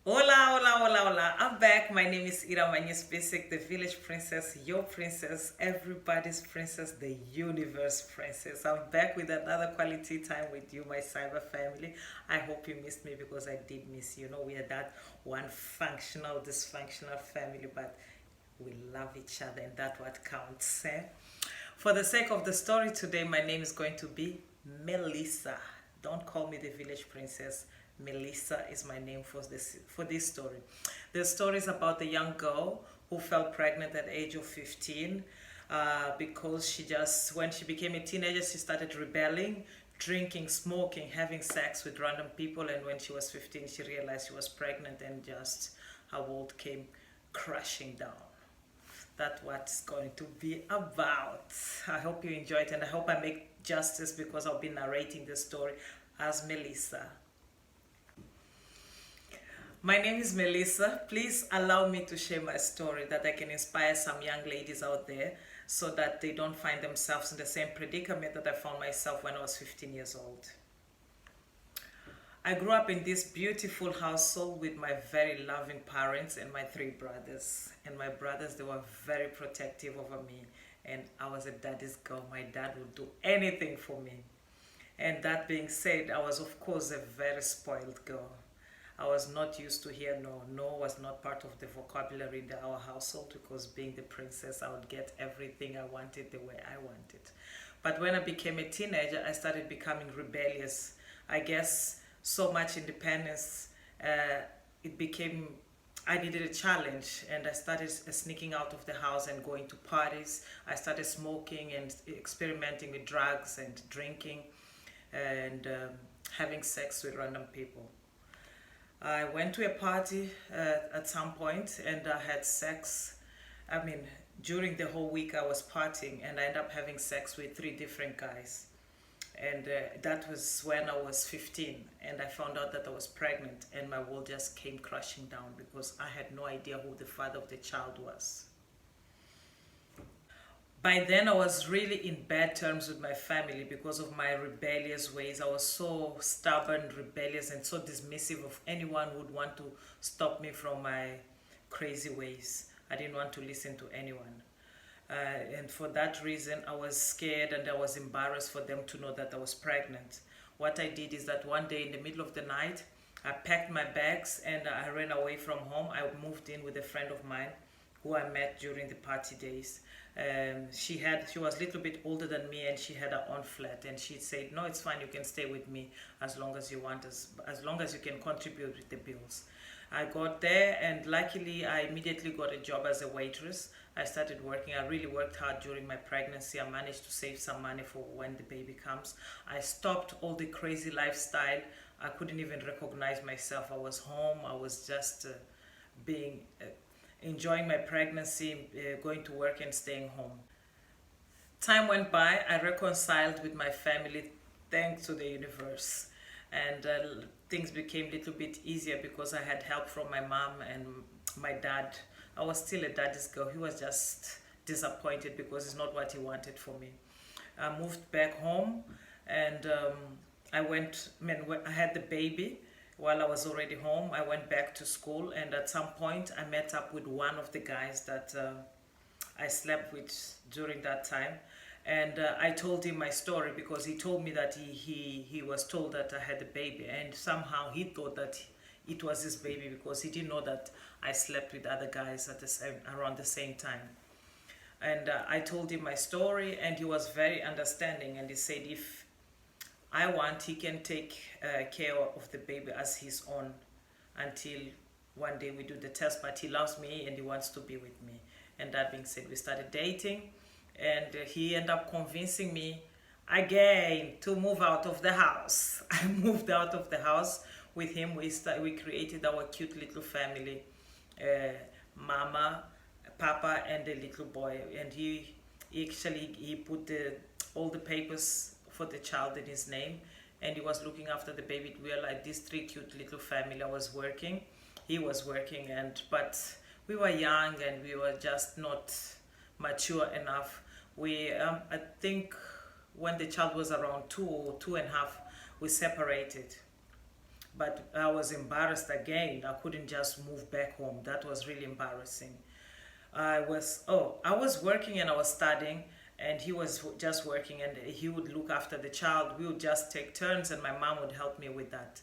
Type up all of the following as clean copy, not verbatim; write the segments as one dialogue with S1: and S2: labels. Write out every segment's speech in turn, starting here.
S1: Hola, hola, hola, hola. I'm back. My name is Ira Magnus Basic, the village princess, your princess, everybody's princess, the universe princess. I'm back with another quality time with you, my cyber family. I hope you missed me because I did miss you. You know, we are that one functional, dysfunctional family, but we love each other and that's what counts. Eh? For the sake of the story today, my name is going to be Melissa. Don't call me the village princess. Melissa is my name for this story. The story is about the young girl who fell pregnant at the age of 15 because when she became a teenager, she started rebelling, drinking, smoking, having sex with random people. And when she was 15, she realized she was pregnant and just her world came crashing down. That's what it's going to be about. I hope you enjoy it and I hope I make justice because I'll be narrating the story as Melissa. My name is Melissa. Please allow me to share my story that I can inspire some young ladies out there so that they don't find themselves in the same predicament that I found myself when I was 15 years old. I grew up in this beautiful household with my very loving parents and my three brothers. And my brothers, they were very protective over me. And I was a daddy's girl. My dad would do anything for me. And that being said, I was, of course, a very spoiled girl. I was not used to hear no. No was not part of the vocabulary in our household because being the princess, I would get everything I wanted the way I wanted. But when I became a teenager, I started becoming rebellious. I guess so much independence, it became, I needed a challenge and I started sneaking out of the house and going to parties. I started smoking and experimenting with drugs and drinking and having sex with random people. I went to a party at some point and I had sex. I mean, during the whole week I was partying and I ended up having sex with three different guys. And that was when I was 15 and I found out that I was pregnant and my world just came crashing down because I had no idea who the father of the child was. By then I was really in bad terms with my family because of my rebellious ways. I was so stubborn, rebellious and so dismissive of anyone who would want to stop me from my crazy ways. I didn't want to listen to anyone. And for that reason, I was scared and I was embarrassed for them to know that I was pregnant. What I did is that one day in the middle of the night, I packed my bags and I ran away from home. I moved in with a friend of mine who I met during the party days. She was a little bit older than me and she had her own flat and she said, no, it's fine, you can stay with me as long as you want, as long as you can contribute with the bills. I got there and luckily I immediately got a job as a waitress. I started working. I really worked hard during my pregnancy. I managed to save some money for when the baby comes. I stopped all the crazy lifestyle. I couldn't even recognize myself. I was home. I was just being enjoying my pregnancy, going to work and staying home. Time went by. I reconciled with my family thanks to the universe. And things became a little bit easier because I had help from my mom and my dad. I was still a daddy's girl. He was just disappointed because it's not what he wanted for me. I moved back home and I had the baby while I was already home. I went back to school and at some point I met up with one of the guys that I slept with during that time. And I told him my story because he told me that he was told that I had a baby and somehow he thought that it was his baby because he didn't know that I slept with other guys around the same time. And I told him my story and he was very understanding and he said if I want, he can take care of the baby as his own until one day we do the test, but he loves me and he wants to be with me. And that being said, we started dating and he ended up convincing me again to move out of the house. I moved out of the house with him. We created our cute little family, mama, papa and a little boy, and he put all the papers for the child in his name and he was looking after the baby. We were like this three cute little family. I was working, he was working, but we were young and we were just not mature enough. I think when the child was around 2 or 2.5, we separated. But I was embarrassed again. I couldn't just move back home. That was really embarrassing. I was working and I was studying, and he was just working, and he would look after the child. We would just take turns, and my mom would help me with that.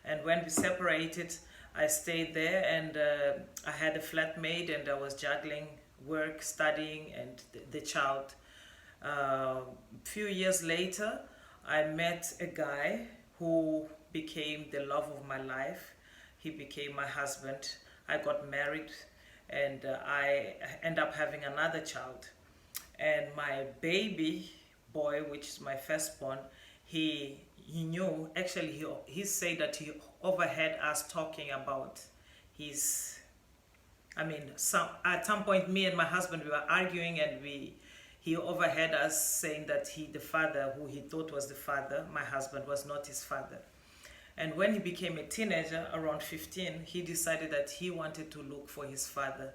S1: And when we separated, I stayed there, and I had a flatmate, and I was juggling work, studying, and the child. A few years later, I met a guy who became the love of my life. He became my husband. I got married, and I end up having another child. And my baby boy, which is my firstborn, he knew, actually he said that he overheard us talking about his, at some point me and my husband, we were arguing, and he overheard us saying that the father who he thought was the father, my husband, was not his father. And when he became a teenager, around 15, he decided that he wanted to look for his father,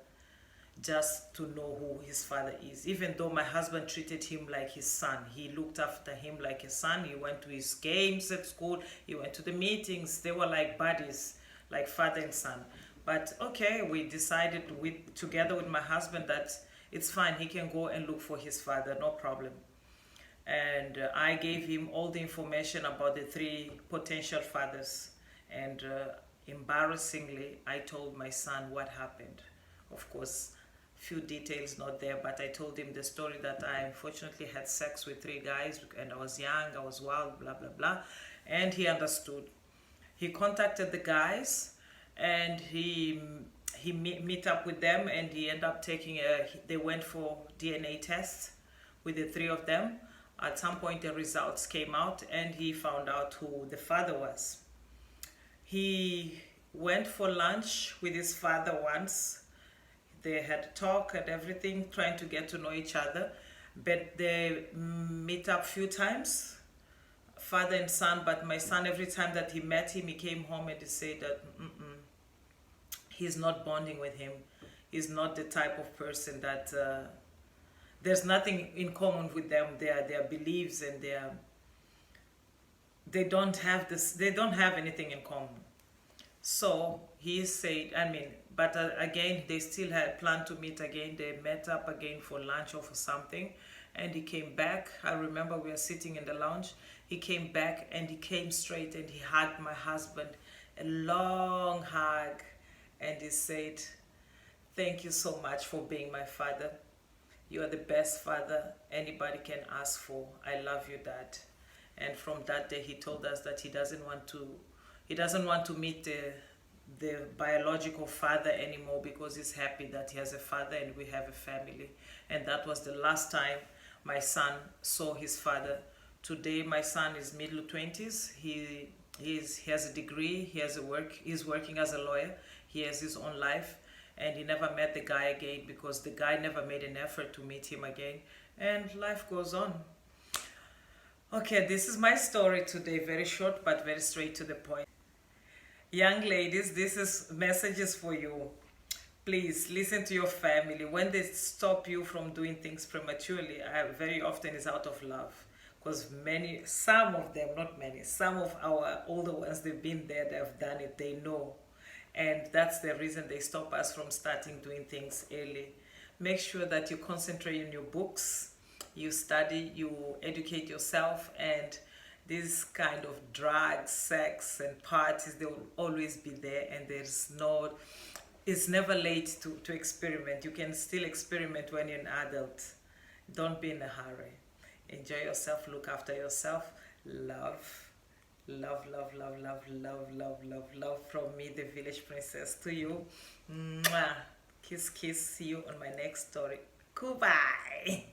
S1: just to know who his father is. Even though my husband treated him like his son, he looked after him like his son. He went to his games at school, he went to the meetings. They were like buddies, like father and son. But okay, we decided together with my husband that it's fine, he can go and look for his father, no problem. And I gave him all the information about the 3 potential fathers. And embarrassingly, I told my son what happened. Of course, few details not there, but I told him the story that I unfortunately had sex with 3 guys, and I was young, I was wild, blah blah blah. And he understood. He contacted the guys, and he meet up with them, and he ended up they went for DNA tests with the 3 of them. At some point the results came out, and he found out who the father was. He went for lunch with his father once. They had a talk and everything, trying to get to know each other. But they meet up few times, father and son. But my son, every time that he met him, he came home and he said that he's not bonding with him. He's not the type of person that there's nothing in common with them. Their beliefs and they don't have anything in common. So he said, but again, they still had planned to meet again. They met up again for lunch or for something, and he came back. I remember we were sitting in the lounge. He came back, and he came straight, and he hugged my husband, a long hug, and he said, "Thank you so much for being my father. You are the best father anybody can ask for. I love you, Dad." And from that day, he told us that he doesn't want to meet the biological father anymore, because he's happy that he has a father and we have a family. And that was the last time my son saw his father. Today, my son is middle 20s. He has a degree. He's working as a lawyer. He has his own life. And he never met the guy again, because the guy never made an effort to meet him again. And life goes on. Okay, this is my story today. Very short, but very straight to the point. Young ladies, this is messages for you. Please listen to your family. When they stop you from doing things prematurely, very often it's out of love. Because some of them, not many, some of our older ones, they've been there, they've done it, they know. And that's the reason they stop us from starting doing things early. Make sure that you concentrate on your books, you study, you educate yourself, and these kind of drugs, sex, and parties, they will always be there, and it's never late to experiment. You can still experiment when you're an adult. Don't be in a hurry. Enjoy yourself, look after yourself. Love. Love, love, love, love, love, love, love, love from me, the village princess, to you. Mwah. Kiss, kiss. See you on my next story. Goodbye.